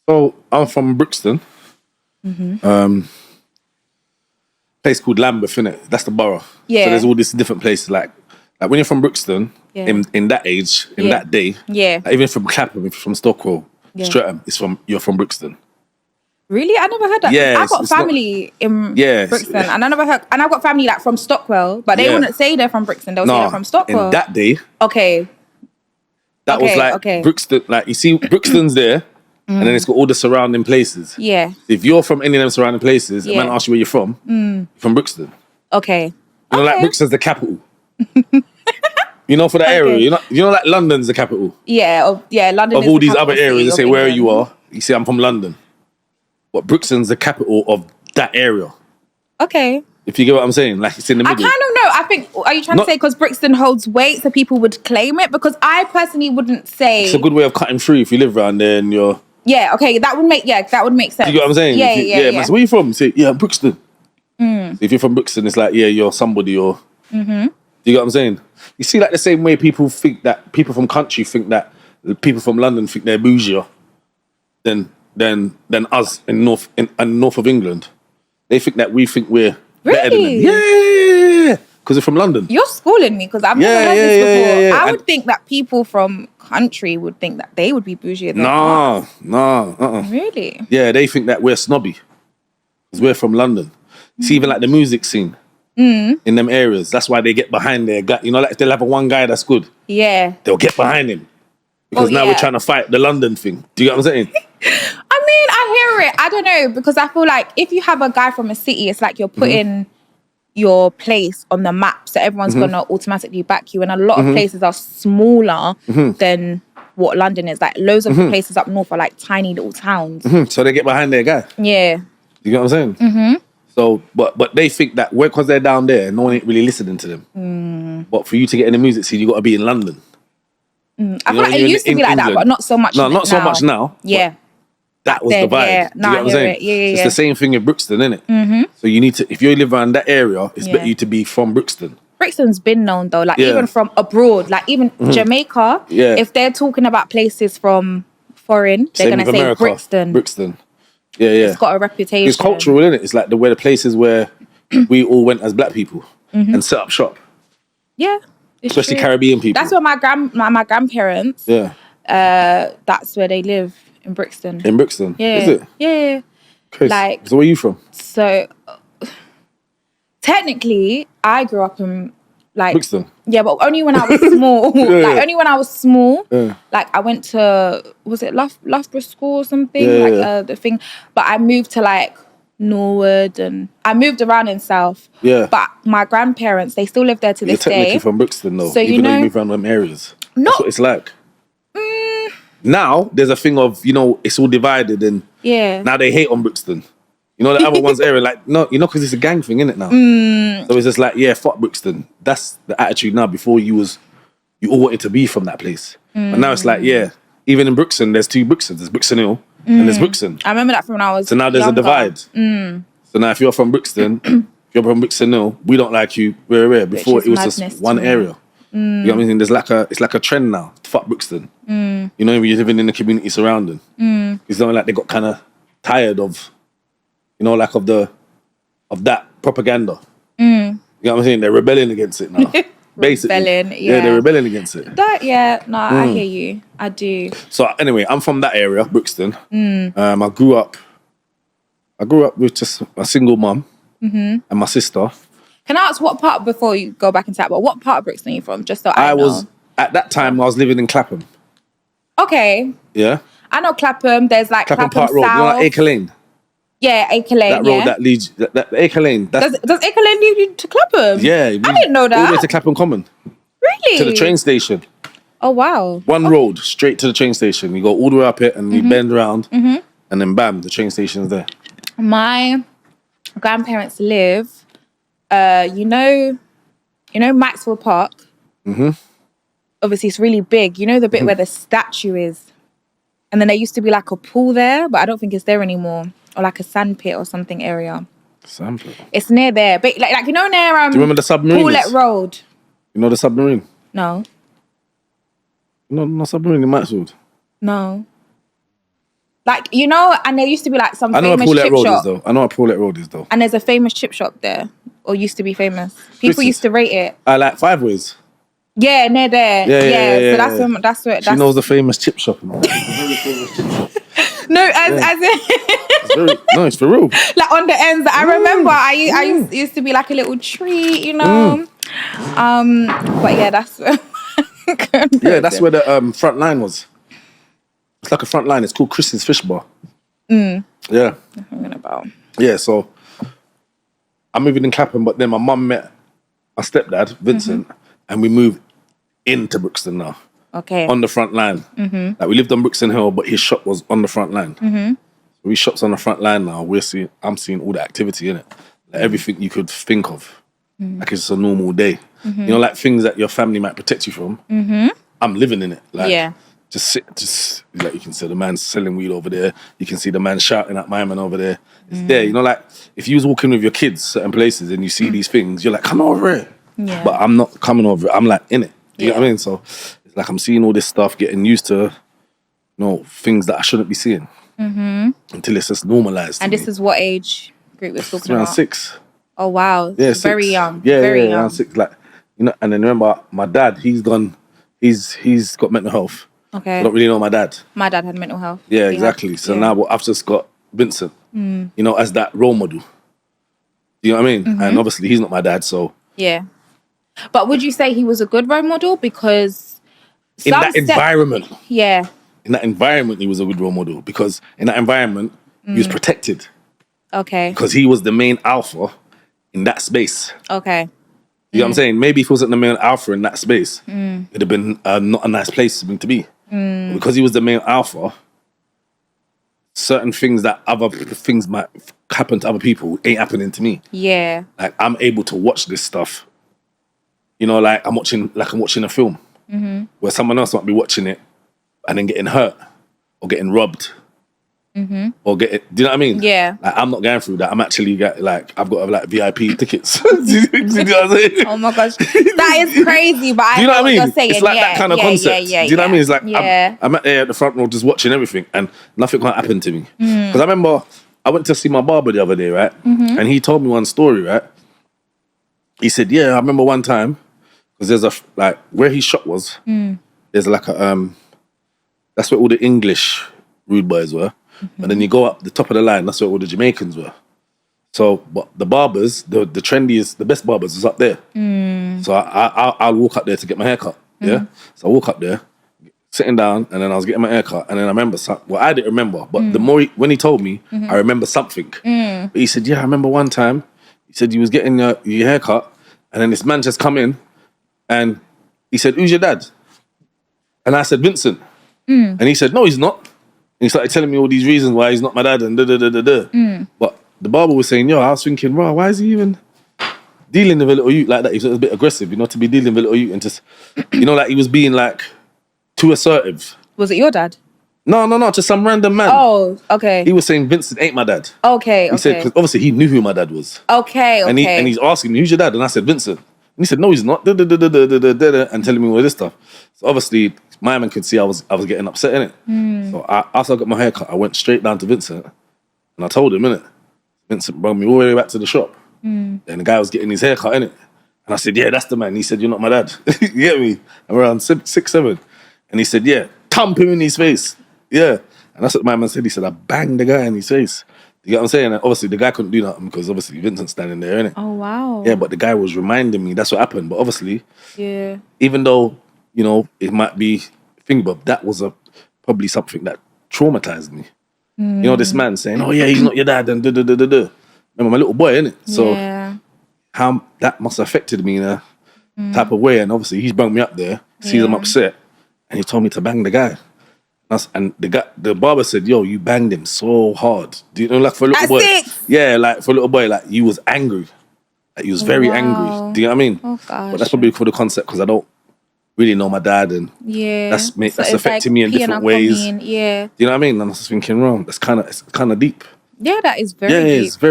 So I'm from Brixton. Place called Lambeth, innit? That's the borough. Yeah. So there's all these different places. Like when you're from Brixton, in that age, in that day, like even from Clapham, if you're from Stockwell, Streatham, you're from Brixton. Really? I never heard that. Yeah, I've got family in Brixton, and I never heard. And I've got family like from Stockwell, but they wouldn't say they're from Brixton. They'll say they're from Stockwell. In that day, that was like Brixton. Like you see, Brixton's there, and then it's got all the surrounding places. Yeah. If you're from any of them surrounding places, a man asks you where you're from Brixton. Okay. You know, like Brixton's the capital. You know, for that area, you know, like London's the capital. Yeah, London. Of all these other areas, they say where you are. You say I'm from London, but Brixton's the capital of that area. Okay. If you get what I'm saying, like it's in the middle. I kind of know. I think, are you trying to say because Brixton holds weight, so people would claim it? Because I personally wouldn't say. It's a good way of cutting through if you live around there and you're. Yeah. Okay. That would make sense. You get what I'm saying? Yeah. Man, so where you from? Say, Brixton. So if you're from Brixton, it's like, you're somebody or. Do you get what I'm saying? You see, like the same way people think that people from country think that people from London think they're bougier than us in north of England. They think that we think we're better than them. Yeah, because they're from London. You're schooling me because I've never heard this before. I would think that people from country would think that they would be bougier than us. No. Really? Yeah, they think that we're snobby because we're from London. See, even like the music scene. In them areas, that's why they get behind their guy. You know, like if they'll have one guy that's good, they'll get behind him because now we're trying to fight the London thing. Do you get what I'm saying? I mean, I hear it. I don't know, because I feel like if you have a guy from a city, it's like you're putting your place on the map, so everyone's gonna automatically back you. And a lot of places are smaller than what London is. Like loads of places up north are like tiny little towns. So they get behind their guy. Yeah. You get what I'm saying? So, but they think that because they're down there, no one ain't really listening to them. But for you to get in the music scene, you got to be in London. I feel like it used to be like that, but not so much. No, not so much now. Yeah, that was the vibe. Yeah. Do you get what I'm saying? It's the same thing in Brixton, isn't it? So you need to, if you live around that area, it's better you to be from Brixton. Brixton's been known though, like even from abroad, like even Jamaica. Yeah. If they're talking about places from foreign, they're gonna say Brixton. Brixton. Yeah. It's got a reputation. It's cultural, isn't it? It's like the places where we all went as black people and set up shop. Yeah. Especially Caribbean people. That's where my grandparents. Yeah. That's where they live in Brixton. In Brixton? Yeah. Is it? Yeah. Okay. Like. So where are you from? So technically, I grew up in like Brixton. Yeah, but only when I was small. Only when I was small. Yeah. Like I went to, was it Loughborough School or something? The thing. But I moved to like Norwood and I moved around in South. Yeah. But my grandparents, they still live there to this day. You're technically from Brixton though, so even though you move around them areas. That's what it's like. Now there's a thing of, it's all divided and now they hate on Brixton. You know, the other one's area, like, no, because it's a gang thing, innit, now? So it's just like, fuck Brixton. That's the attitude now. Before you all wanted to be from that place. But now it's like, even in Brixton, there's two Brixtons. There's Brixton Hill and there's Brixton. I remember that from when I was So now there's younger. a divide. So now if you're from Brixton, if you're from Brixton Hill, we don't like you. Where? Before it was just one area. You know what I mean? It's like a trend now. Fuck Brixton. You know, when you're living in the community surrounding. It's not like they got kind of tired of, like of that propaganda. You know what I'm saying? They're rebelling against it now. Basically. They're rebelling against it. I hear you. I do. So anyway, I'm from that area, Brixton. I grew up with just a single mum and my sister. Can I ask what part, before you go back into that, but what part of Brixton are you from? Just so I know. At that time, I was living in Clapham. Okay. Yeah? I know Clapham. There's like Clapham Park Road. South. You know, like Acre Lane? Yeah, Acre Lane. That road that leads, that Acre Lane. Does Acre Lane lead you to Clapham? Yeah. I didn't know that. All the way to Clapham Common. Really? To the train station. Oh, wow. One road, straight to the train station. You go all the way up it and you bend around and then bam, the train station's there. My grandparents live, you know Maxwell Park? Obviously, it's really big. You know the bit where the statue is? And then there used to be like a pool there, but I don't think it's there anymore. Or like a sand pit or something area. Sand pit? It's near there. But like near... Do you remember the submarine? Paulette Road. You know the submarine? No. No submarine in Maxwell? No. Like, you know, and there used to be like some I know famous where chip Paulette Road shop. is though. I know where Paulette Road is though. And there's a famous chip shop there, or used to be famous. People Chris's. used to rate it. I like Five Ways. Yeah, near there. Yeah. So that's where. She knows the famous chip shop. It's a very famous chip shop. No, as in It's for real. like on the ends. I remember I used to be like a little treat, you know. But yeah, that's that's where the front line was. It's like a front line. It's called Chris's Fish Bar. Yeah. Yeah, so I'm moving in Clapham, but then my mum met my stepdad, Vincent, and we moved into Brixton now. Okay. On the front line. Like we lived on Brixton Hill, but his shop was on the front line. So his shop's on the front line now. I'm seeing all the activity in it. Like everything you could think of. Like it's a normal day. You know, like things that your family might protect you from. I'm living in it. Like just like you can see the man selling weed over there. You can see the man shouting at my man over there. It's there. You know, like if you was walking with your kids certain places and you see these things, you're like, come over here. Yeah. But I'm not coming over it. I'm like in it. You know what I mean? So it's like I'm seeing all this stuff, getting used to, you know, things that I shouldn't be seeing until it's just normalized. And this is what age group we're talking around about? 6. Oh wow! Yeah, very young. Yeah, very young. Around 6. Like, you know, and then remember my dad. He's got mental health. Okay. I don't really know my dad. My dad had mental health. Yeah, exactly. So now I've just got Vincent. You know, as that role model. You know what I mean? And obviously he's not my dad, so yeah. But would you say he was a good role model? Because in that environment. Yeah. In that environment, he was a good role model because in that environment, he was protected. Okay. Because he was the main alpha in that space. Okay. You know what I'm saying? Maybe if he wasn't the main alpha in that space, it'd have been not a nice place for me to be. Because he was the main alpha, certain things that other things might happen to other people ain't happening to me. Yeah. Like I'm able to watch this stuff. You know, like I'm watching a film where someone else might be watching it and then getting hurt or getting robbed or do you know what I mean? Yeah. Like I'm not going through that. I'm actually I've got like VIP tickets. Do you know what I'm saying? Oh my gosh, that is crazy. But do you know what I mean? You're saying. It's like that kind of concept. Do you know what I mean? It's like I'm at the front row just watching everything and nothing can't happen to me. Because I remember I went to see my barber the other day, right? And he told me one story, right? He said, "Yeah, I remember one time." Because there's where his shop was, there's like a, that's where all the English rude boys were. And then you go up the top of the line, that's where all the Jamaicans were. So, but the barbers, the trendiest, the best barbers is up there. So I'll walk up there to get my haircut, yeah? So I walk up there, sitting down, and then I was getting my haircut, and then I remember I didn't remember, but the more, when he told me, I remember something. But he said, yeah, I remember one time, he said you was getting your haircut, and then this man just come in, and he said, who's your dad? And I said, Vincent. And he said, no, he's not. And he started telling me all these reasons why he's not my dad and da-da-da-da-da. But the barber was saying, yo, I was thinking, bro, why is he even dealing with a little youth like that? He was a bit aggressive, you know, to be dealing with a little youth and just, you know, like he was being like too assertive. Was it your dad? No, just some random man. Oh, okay. He was saying Vincent ain't my dad. Okay. He said, because obviously he knew who my dad was. Okay. And he's asking me, who's your dad? And I said, Vincent. And he said, no, he's not. And telling me all this stuff. So obviously, my man could see I was getting upset, innit? So after I got my haircut, I went straight down to Vincent. And I told him, innit? Vincent brought me all the way back to the shop. And the guy was getting his haircut, innit? And I said, yeah, that's the man. He said, you're not my dad. You get me? I'm around 6, 7. And he said, yeah, thump him in his face. Yeah. And that's what my man said. He said, I banged the guy in his face. You get what I'm saying? And obviously, the guy couldn't do nothing because obviously Vincent's standing there, innit? Oh, wow. Yeah, but the guy was reminding me that's what happened. But obviously, even though, you know, it might be thing, but that was probably something that traumatized me. You know, this man saying, oh, yeah, he's not your dad, and da-da-da-da-da. Remember, my little boy, innit? So how that must have affected me in a type of way. And obviously, he's brought me up there, sees him upset, and he told me to bang the guy. And the barber said, yo, you banged him so hard. Do you know, like for a little boy? 6? Yeah, like for a little boy, like he was angry. Like he was very angry. Do you know what I mean? Oh, gosh. But that's probably for the concept because I don't really know my dad and that's affecting me in different ways. Yeah. Do you know what I mean? And I was thinking, wrong, it's kind of deep. Yeah, that is very deep. It's very